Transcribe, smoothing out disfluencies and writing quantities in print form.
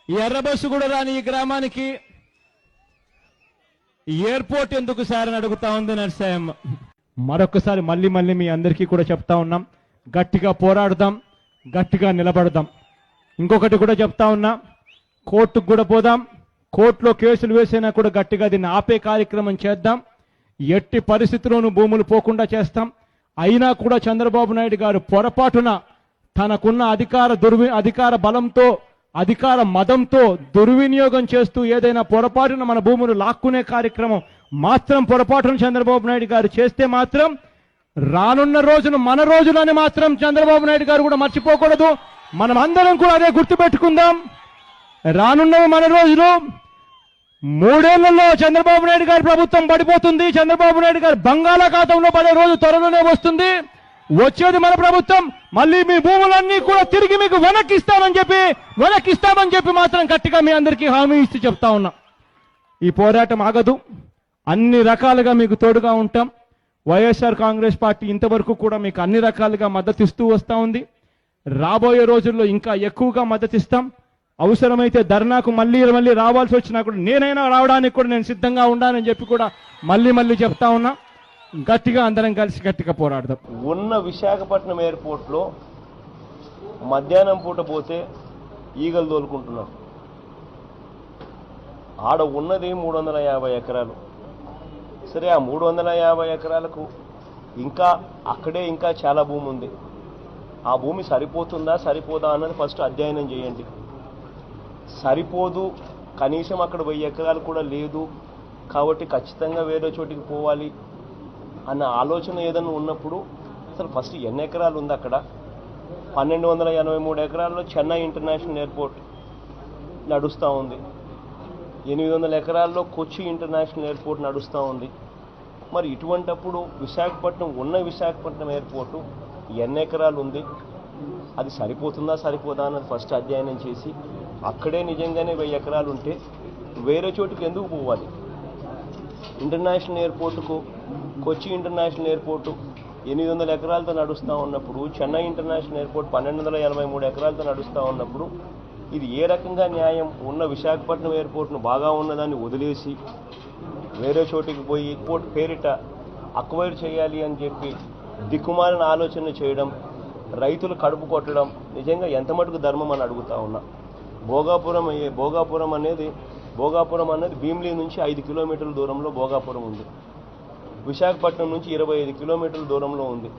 ఈ ఎర్రబస్సు కూడా రాని ఈ గ్రామానికి ఎయిర్పోర్ట్ ఎందుకు సార్ అని అడుగుతా ఉంది నరసాయమ్మ. మరొకసారి మళ్ళీ మీ అందరికీ కూడా చెప్తా ఉన్నాం, గట్టిగా పోరాడదాం, గట్టిగా నిలబడదాం. ఇంకొకటి కూడా చెప్తా ఉన్నా, కోర్టుకు కూడా పోదాం, కోర్టులో కేసులు వేసినా కూడా గట్టిగా దీన్ని ఆపే కార్యక్రమం చేద్దాం. ఎట్టి పరిస్థితుల్లోనూ భూములు పోకుండా చేస్తాం. అయినా కూడా చంద్రబాబు నాయుడు గారు పొరపాటున తనకున్న అధికార బలంతో, అధికార మదంతో దుర్వినియోగం చేస్తూ ఏదైనా పొరపాటున మన భూములు లాక్కునే కార్యక్రమం మాత్రం పొరపాటున చంద్రబాబు నాయుడు గారు చేస్తే మాత్రం రానున్న రోజును మన రోజులని మాత్రం చంద్రబాబు నాయుడు గారు కూడా మర్చిపోకూడదు. మనం అందరం కూడా అదే గుర్తుపెట్టుకుందాం. రానున్న మన రోజులు 3 ఏళ్లలో చంద్రబాబు నాయుడు గారి ప్రభుత్వం పడిపోతుంది. చంద్రబాబు నాయుడు గారు బంగాళాఖాతంలో పడే రోజు త్వరలోనే వస్తుంది. వచ్చేది మన ప్రభుత్వం. మళ్ళీ మీ భూములన్నీ కూడా తిరిగి మీకు వెనక్కిస్తామని చెప్పి మాత్రం గట్టిగా మీ అందరికీ హామీ ఇచ్చి చెప్తా ఉన్నా. ఈ పోరాటం ఆగదు. అన్ని రకాలుగా మీకు తోడుగా ఉంటాం. వైఎస్ఆర్ కాంగ్రెస్ పార్టీ ఇంతవరకు కూడా మీకు అన్ని రకాలుగా మద్దతు ఇస్తూ వస్తూ ఉంది. రాబోయే రోజుల్లో ఇంకా ఎక్కువగా మద్దతు ఇస్తాం. అవసరమైతే ధర్నాకు మళ్ళీ రావాల్సి వచ్చినా కూడా నేనైనా రావడానికి కూడా నేను సిద్ధంగా ఉండాలని చెప్పి కూడా మళ్ళీ చెప్తా ఉన్నా. గట్టిగా అందరం కలిసి గట్టిగా పోరాడదాం. ఉన్న విశాఖపట్నం ఎయిర్పోర్ట్లో మధ్యాహ్నం పూట పోతే ఈగలు తోలుకుంటున్నారు. ఆడ ఉన్నది 350 ఎకరాలు. సరే, ఆ 350 ఎకరాలకు ఇంకా అక్కడే ఇంకా చాలా భూమి ఉంది. ఆ భూమి సరిపోతుందా సరిపోదా అన్నది ఫస్ట్ అధ్యయనం చేయండి. సరిపోదు, కనీసం అక్కడ 1000 ఎకరాలు కూడా లేదు కాబట్టి ఖచ్చితంగా వేరే చోటికి పోవాలి అన్న ఆలోచన ఏదైనా ఉన్నప్పుడు అసలు ఫస్ట్ ఎన్ని ఎకరాలు ఉంది అక్కడ? 1283 ఎకరాల్లో చెన్నై ఇంటర్నేషనల్ ఎయిర్పోర్ట్ నడుస్తూ ఉంది. 800 ఎకరాల్లో కొచ్చి ఇంటర్నేషనల్ ఎయిర్పోర్ట్ నడుస్తూ ఉంది. మరి ఇటువంటప్పుడు విశాఖపట్నం ఎయిర్పోర్టు ఎన్ని ఎకరాలు ఉంది, అది సరిపోతుందా సరిపోదా అన్నది ఫస్ట్ అధ్యయనం చేసి అక్కడే నిజంగానే 1000 ఎకరాలు ఉంటే వేరే చోటుకు ఎందుకు పోవాలి? ఇంటర్నేషనల్ ఎయిర్పోర్టుకు, కొచ్చి ఇంటర్నేషనల్ ఎయిర్పోర్టు 800 ఎకరాలతో నడుస్తూ ఉన్నప్పుడు, చెన్నై ఇంటర్నేషనల్ ఎయిర్పోర్ట్ 1283 ఎకరాలతో నడుస్తూ ఉన్నప్పుడు ఇది ఏ రకంగా న్యాయం? ఉన్న విశాఖపట్నం ఎయిర్పోర్ట్ను బాగా ఉన్నదాన్ని వదిలేసి వేరే చోటికి పోయి ఎయిర్పోర్ట్ పేరిట అక్వైర్ చేయాలి అని చెప్పి దిక్కుమాలిన ఆలోచన చేయడం, రైతులు కడుపు కొట్టడం నిజంగా ఎంత మటుకు ధర్మం అని అడుగుతా ఉన్నా. భోగాపురం అనేది భీమిలి నుంచి 5 కిలోమీటర్ల దూరంలో భోగాపురం ఉంది. విశాఖపట్నం నుంచి 25 కిలోమీటర్ల దూరంలో ఉంది.